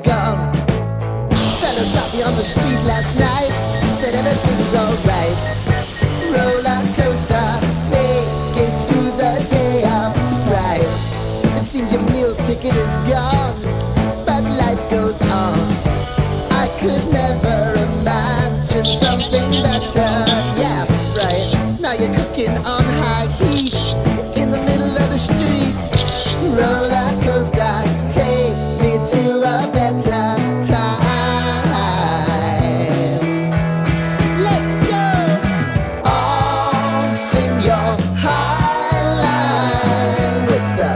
gone. Fella stopped me on the street last night, said everything's alright. Roller coaster, make it through the day upright. It seems your meal ticket is gone, but life goes on. I could never imagine something better. Yeah, right. Now you're cooking on high heat in the middle of the street. Roller coaster, take me to a better time. Let's go. All sing your high line with the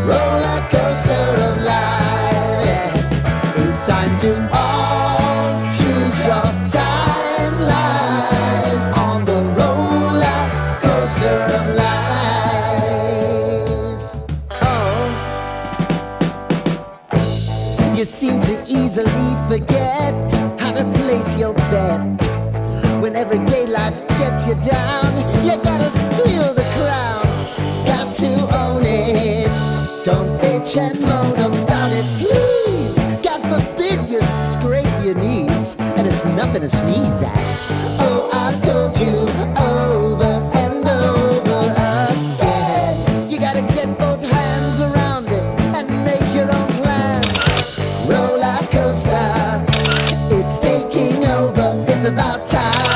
roller coaster of life. Yeah. It's time to all choose your timeline on the roller coaster of life. Oh, you seem to easily forget how to place your bet. When everyday life gets you down, you gotta steal the crown. Got to own it. Don't bitch and moan about it, please. God forbid you scrape your knees, and it's nothing to sneeze at. Oh, I've told you over and over again. You gotta get both hands around it and make your own plans. Roller coaster, it's taking over. It's about time.